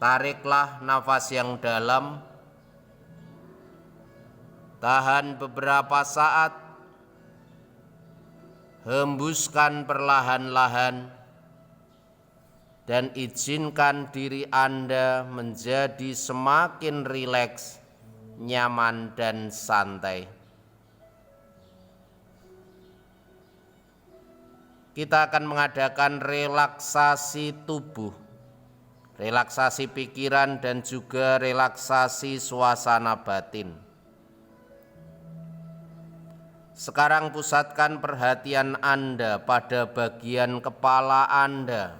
Tariklah nafas yang dalam, tahan beberapa saat, hembuskan perlahan-lahan, dan izinkan diri Anda menjadi semakin rileks, nyaman, dan santai. Kita akan mengadakan relaksasi tubuh, relaksasi pikiran, dan juga relaksasi suasana batin. Sekarang pusatkan perhatian Anda pada bagian kepala Anda.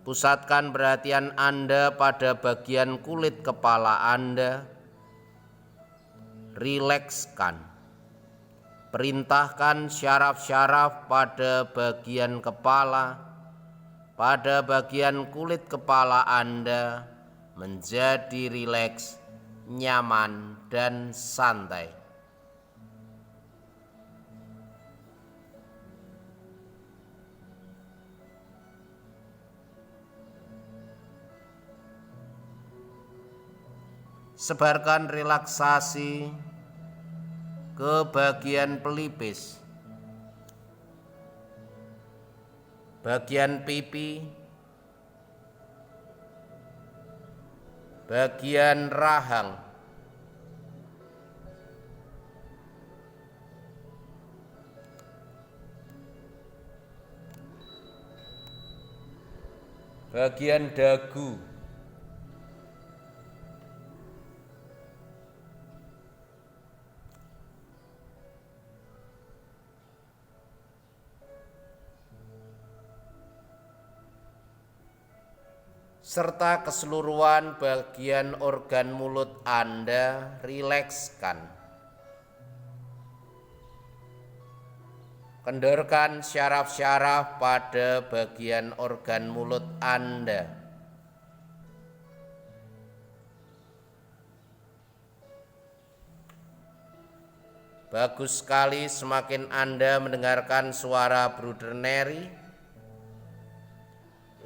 Pusatkan perhatian Anda pada bagian kulit kepala Anda. Rilekskan. Perintahkan syaraf-syaraf pada bagian kepala, pada bagian kulit kepala Anda menjadi rileks, nyaman, dan santai. Sebarkan relaksasi ke bagian pelipis, bagian pipi, bagian rahang, bagian dagu, serta keseluruhan bagian organ mulut Anda. Rilekskan. Kendorkan syaraf-syaraf pada bagian organ mulut Anda. Bagus sekali, semakin Anda mendengarkan suara Bruder Neri,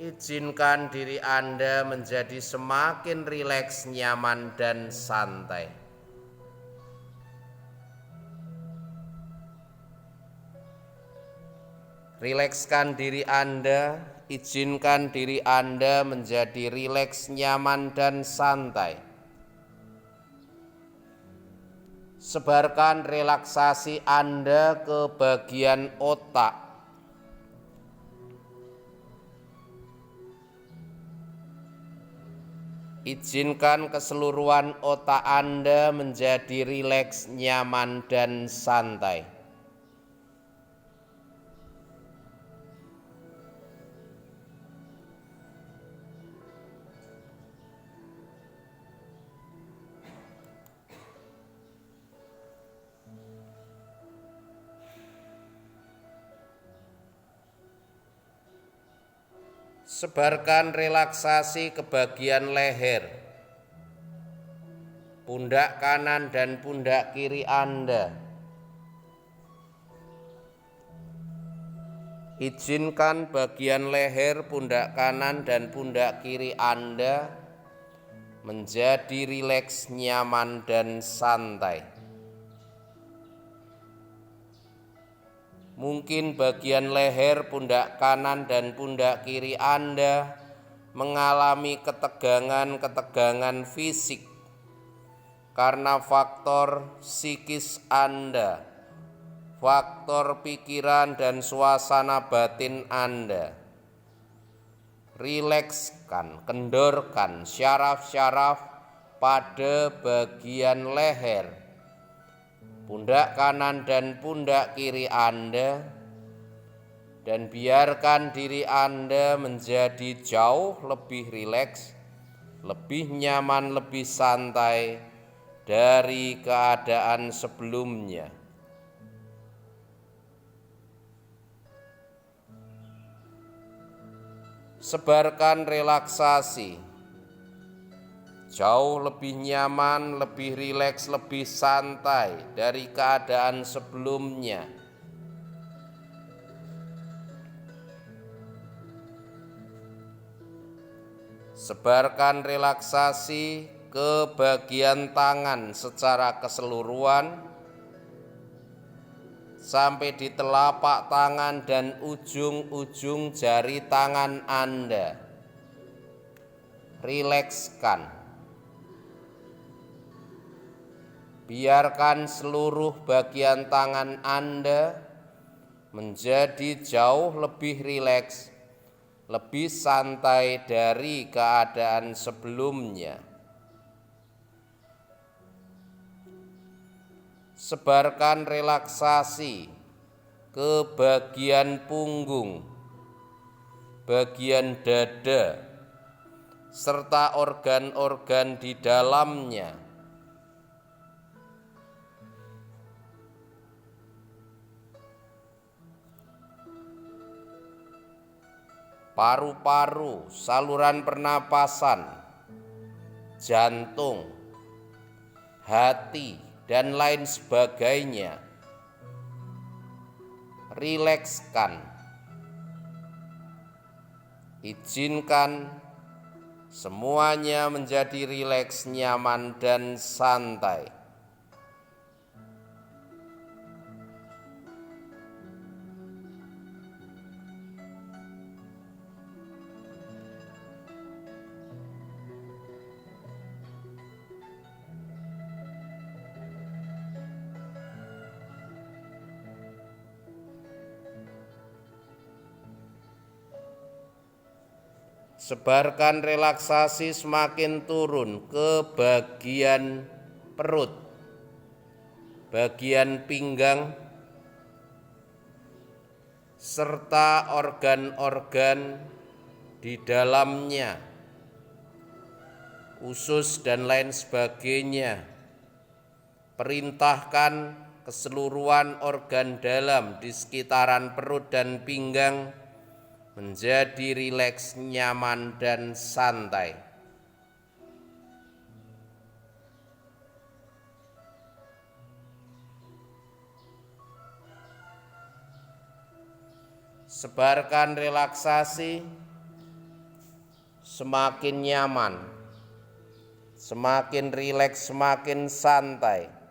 izinkan diri Anda menjadi semakin rileks, nyaman, dan santai. Rilekskan diri Anda, izinkan diri Anda menjadi rileks, nyaman, dan santai. Sebarkan relaksasi Anda ke bagian otak. Izinkan keseluruhan otak Anda menjadi rileks, nyaman, dan santai. Sebarkan relaksasi ke bagian leher, pundak kanan dan pundak kiri Anda. Izinkan bagian leher, pundak kanan, dan pundak kiri Anda menjadi rileks, nyaman, dan santai. Mungkin bagian leher, pundak kanan, dan pundak kiri Anda mengalami ketegangan-ketegangan fisik karena faktor psikis Anda, faktor pikiran, dan suasana batin Anda. Rilekskan, kendorkan syaraf-syaraf pada bagian leher, pundak kanan, dan pundak kiri Anda, dan biarkan diri Anda menjadi jauh lebih rileks, lebih nyaman, lebih santai dari keadaan sebelumnya. Sebarkan relaksasi, jauh lebih nyaman, lebih rileks, lebih santai dari keadaan sebelumnya. Sebarkan relaksasi ke bagian tangan secara keseluruhan sampai di telapak tangan dan ujung-ujung jari tangan Anda. Rilekskan. Biarkan seluruh bagian tangan Anda menjadi jauh lebih rileks, lebih santai dari keadaan sebelumnya. Sebarkan relaksasi ke bagian punggung, bagian dada, serta organ-organ di dalamnya. Paru-paru, saluran pernapasan, jantung, hati, dan lain sebagainya. Rilekskan. Izinkan semuanya menjadi rileks, nyaman, dan santai. Sebarkan relaksasi semakin turun ke bagian perut, bagian pinggang, serta organ-organ di dalamnya, usus dan lain sebagainya. Perintahkan keseluruhan organ dalam di sekitaran perut dan pinggang menjadi rileks, nyaman, dan santai. Sebarkan relaksasi semakin nyaman, semakin rileks, semakin santai.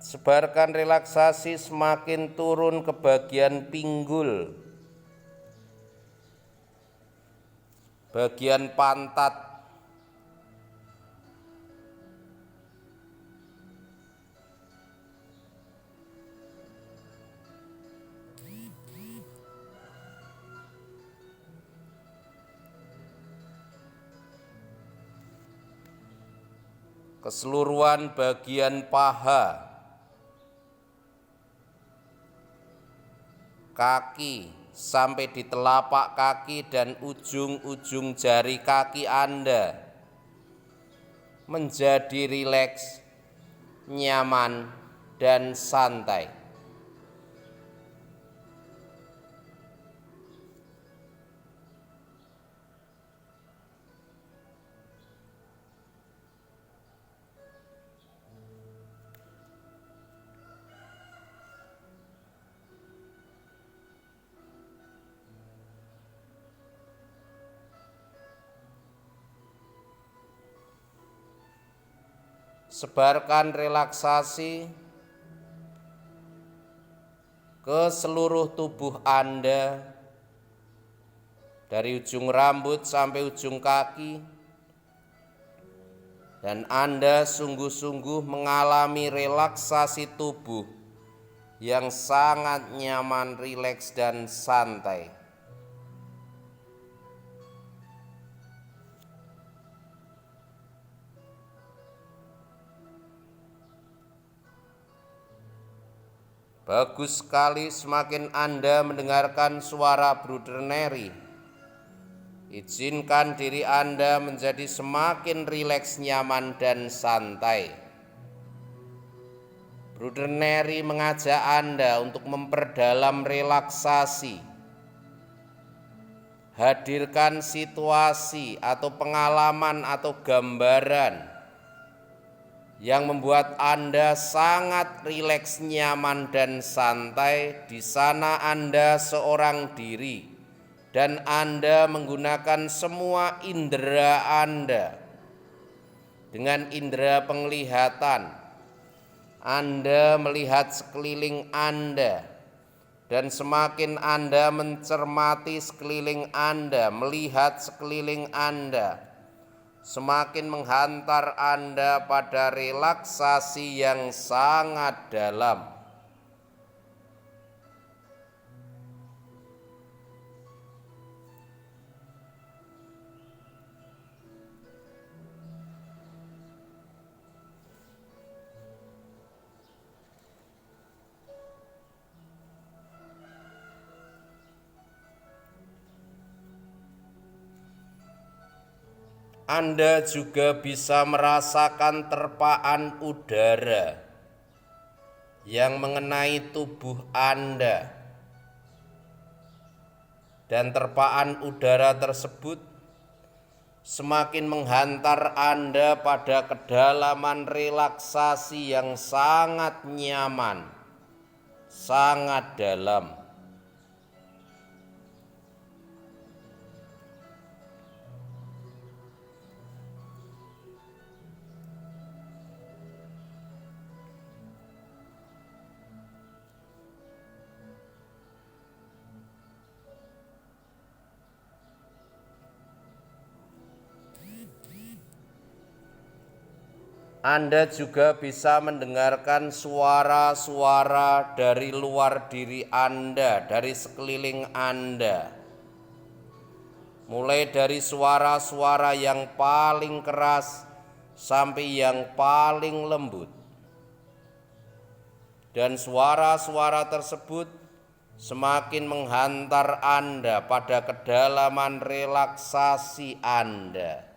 Sebarkan relaksasi semakin turun ke bagian pinggul, bagian pantat, keseluruhan bagian paha, kaki, sampai di telapak kaki dan ujung-ujung jari kaki Anda menjadi rileks, nyaman, dan santai. Sebarkan relaksasi ke seluruh tubuh Anda, dari ujung rambut sampai ujung kaki, dan Anda sungguh-sungguh mengalami relaksasi tubuh yang sangat nyaman, rileks, dan santai. Bagus sekali, semakin Anda mendengarkan suara Bruder Neri, izinkan diri Anda menjadi semakin rileks, nyaman, dan santai. Bruder Neri mengajak Anda untuk memperdalam relaksasi hadirkan situasi atau pengalaman atau gambaran yang membuat Anda sangat rileks, nyaman, dan santai. Di sana Anda seorang diri dan Anda menggunakan semua indera Anda. Dengan indera penglihatan, Anda melihat sekeliling Anda, dan semakin Anda mencermati sekeliling Anda, melihat sekeliling Anda, semakin menghantar Anda pada relaksasi yang sangat dalam. Anda juga bisa merasakan terpaan udara yang mengenai tubuh Anda, dan terpaan udara tersebut semakin menghantar Anda pada kedalaman relaksasi yang sangat nyaman, sangat dalam. Anda juga bisa mendengarkan suara-suara dari luar diri Anda, dari sekeliling Anda. Mulai dari suara-suara yang paling keras sampai yang paling lembut. Dan suara-suara tersebut semakin menghantar Anda pada kedalaman relaksasi Anda.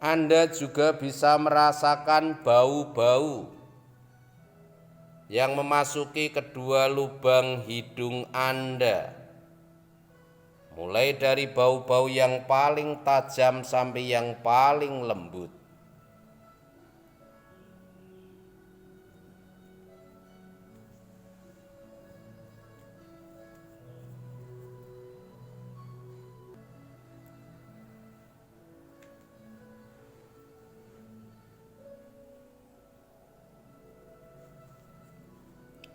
Anda juga bisa merasakan bau-bau yang memasuki kedua lubang hidung Anda. Mulai dari bau-bau yang paling tajam sampai yang paling lembut.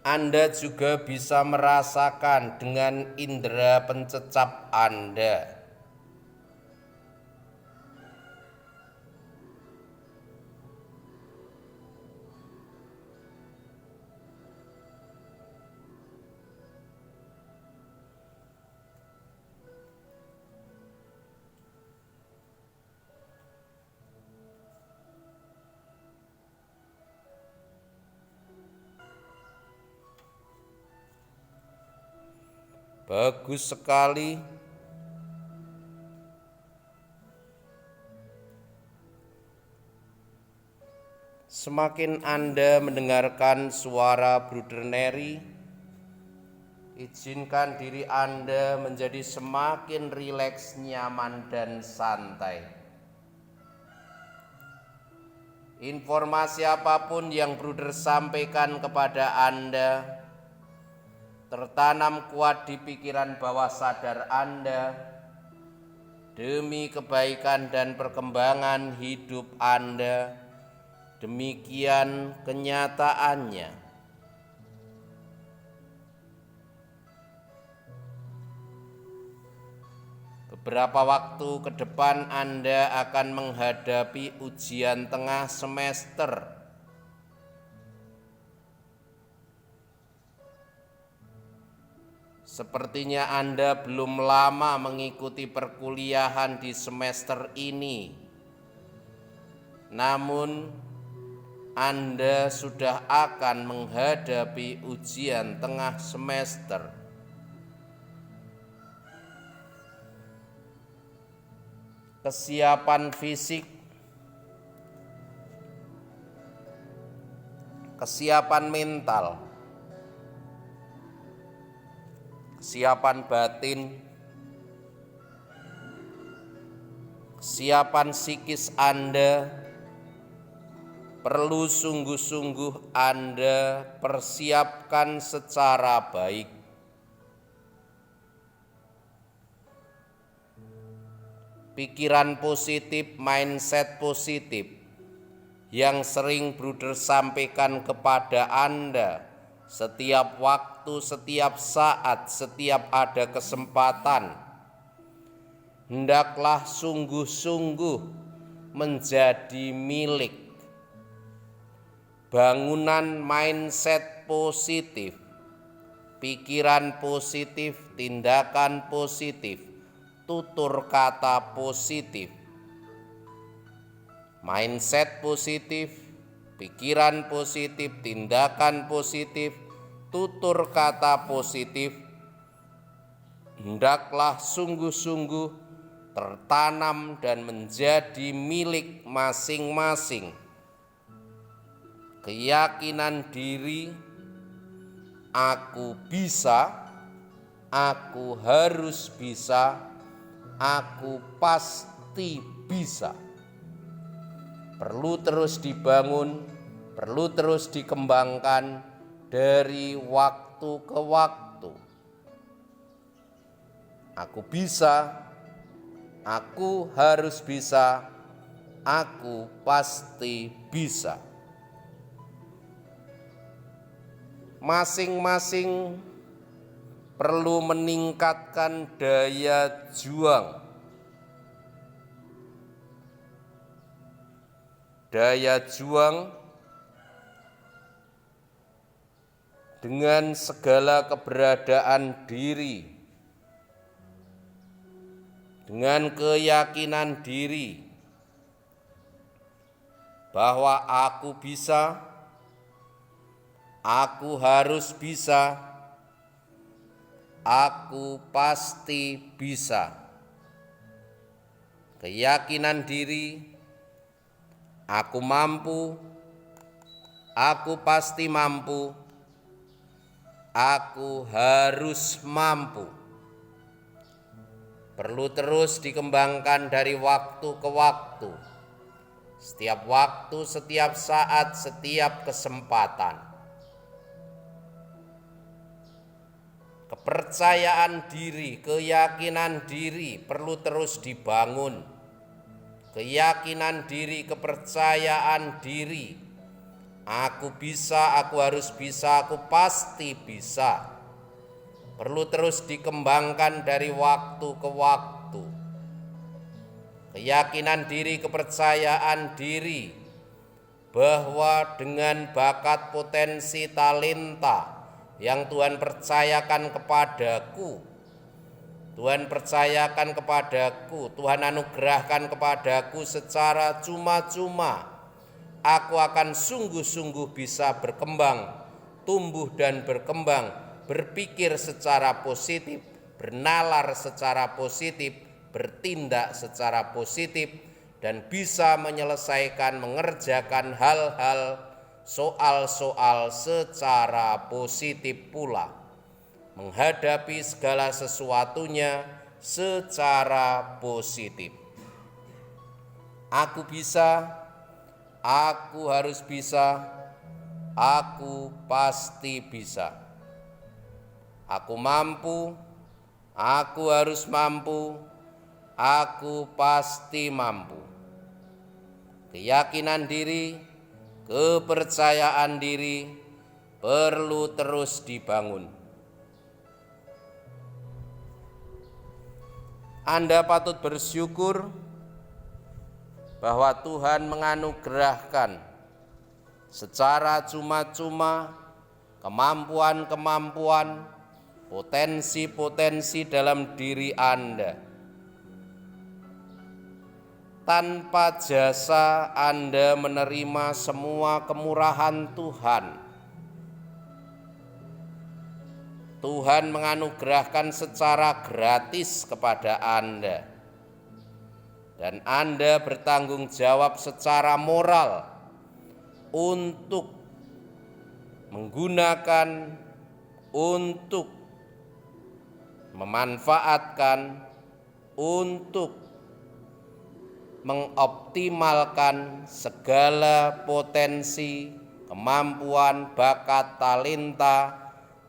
Anda juga bisa merasakan dengan indera pencecap Anda. Bagus sekali. Semakin Anda mendengarkan suara Bruder Neri, izinkan diri Anda menjadi semakin rileks, nyaman, dan santai. Informasi apapun yang Bruder sampaikan kepada Anda tertanam kuat di pikiran bawah sadar Anda demi kebaikan dan perkembangan hidup Anda. Demikian kenyataannya. Beberapa waktu ke depan Anda akan menghadapi ujian tengah semester. Sepertinya Anda belum lama mengikuti perkuliahan di semester ini. Namun, Anda sudah akan menghadapi ujian tengah semester. Kesiapan fisik, kesiapan mental, kesiapan batin, kesiapan psikis Anda perlu sungguh-sungguh Anda persiapkan secara baik. Pikiran positif, mindset positif yang sering Bruder sampaikan kepada Anda setiap waktu, setiap saat, setiap ada kesempatan, hendaklah sungguh-sungguh menjadi milik. Bangunan mindset positif, pikiran positif, tindakan positif, tutur kata positif. Mindset positif, pikiran positif, tindakan positif, tutur kata positif, hendaklah sungguh-sungguh tertanam dan menjadi milik masing-masing. Keyakinan diri, aku bisa, aku harus bisa, aku pasti bisa. Perlu terus dibangun, perlu terus dikembangkan dari waktu ke waktu. Aku bisa, aku harus bisa, aku pasti bisa. Masing-masing perlu meningkatkan daya juang. Daya juang dengan segala keberadaan diri, dengan keyakinan diri bahwa aku bisa, aku harus bisa, aku pasti bisa. Keyakinan diri, aku mampu, aku pasti mampu, aku harus mampu. Perlu terus dikembangkan dari waktu ke waktu, setiap waktu, setiap saat, setiap kesempatan. Kepercayaan diri, keyakinan diri perlu terus dibangun. Keyakinan diri, kepercayaan diri. Aku bisa, aku harus bisa, aku pasti bisa. Perlu terus dikembangkan dari waktu ke waktu. Keyakinan diri, kepercayaan diri bahwa dengan bakat, potensi, talenta yang Tuhan percayakan kepadaku, Tuhan percayakan kepadaku, Tuhan anugerahkan kepadaku secara cuma-cuma, aku akan sungguh-sungguh bisa berkembang, tumbuh dan berkembang, berpikir secara positif, bernalar secara positif, bertindak secara positif, dan bisa menyelesaikan, mengerjakan hal-hal, soal-soal secara positif pula, menghadapi segala sesuatunya secara positif. Aku bisa, aku harus bisa, aku pasti bisa. Aku mampu, aku harus mampu, aku pasti mampu. Keyakinan diri, kepercayaan diri perlu terus dibangun. Anda patut bersyukur bahwa Tuhan menganugerahkan secara cuma-cuma kemampuan-kemampuan, potensi-potensi dalam diri Anda. Tanpa jasa Anda menerima semua kemurahan Tuhan. Tuhan menganugerahkan secara gratis kepada Anda. Dan Anda bertanggung jawab secara moral untuk menggunakan, untuk memanfaatkan, untuk mengoptimalkan segala potensi, kemampuan, bakat, talenta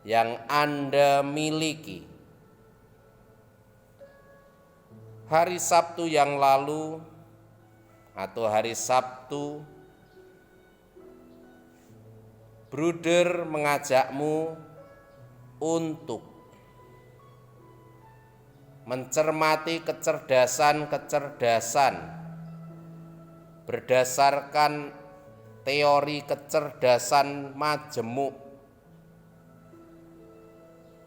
yang Anda miliki. Hari Sabtu yang lalu atau hari Sabtu, Bruder mengajakmu untuk mencermati kecerdasan-kecerdasan berdasarkan teori kecerdasan majemuk,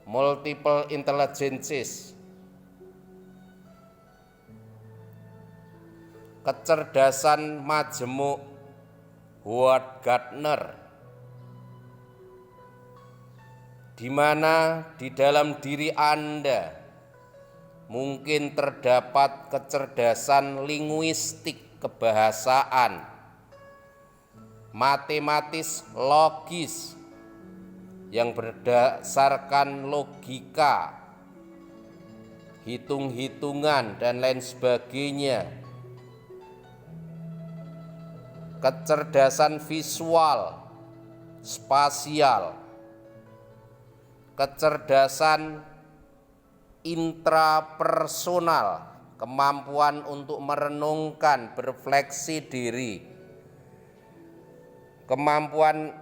multiple intelligences, kecerdasan majemuk Howard Gardner, di mana di dalam diri Anda mungkin terdapat kecerdasan linguistik kebahasaan, matematis logis yang berdasarkan logika, hitung-hitungan dan lain sebagainya, kecerdasan visual, spasial, kecerdasan intrapersonal, kemampuan untuk merenungkan, berefleksi diri, kemampuan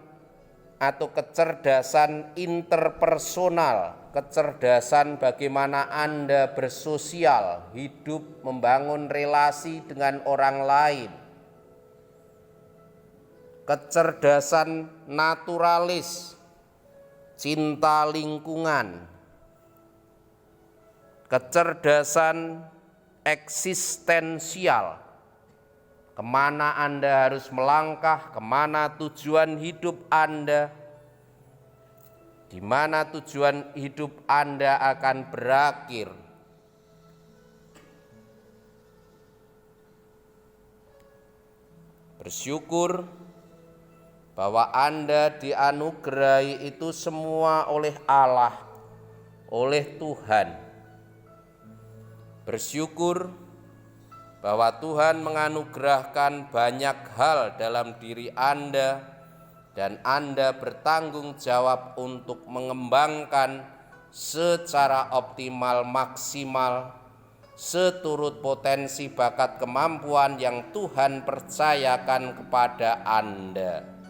atau kecerdasan interpersonal, kecerdasan bagaimana Anda bersosial, hidup, membangun relasi dengan orang lain, kecerdasan naturalis, cinta lingkungan, kecerdasan eksistensial, kemana Anda harus melangkah, kemana tujuan hidup Anda, di mana tujuan hidup Anda akan berakhir. Bersyukur bahwa Anda dianugerahi itu semua oleh Allah, oleh Tuhan. Bersyukur bahwa Tuhan menganugerahkan banyak hal dalam diri Anda dan Anda bertanggung jawab untuk mengembangkan secara optimal, maksimal, seturut potensi, bakat, kemampuan yang Tuhan percayakan kepada Anda.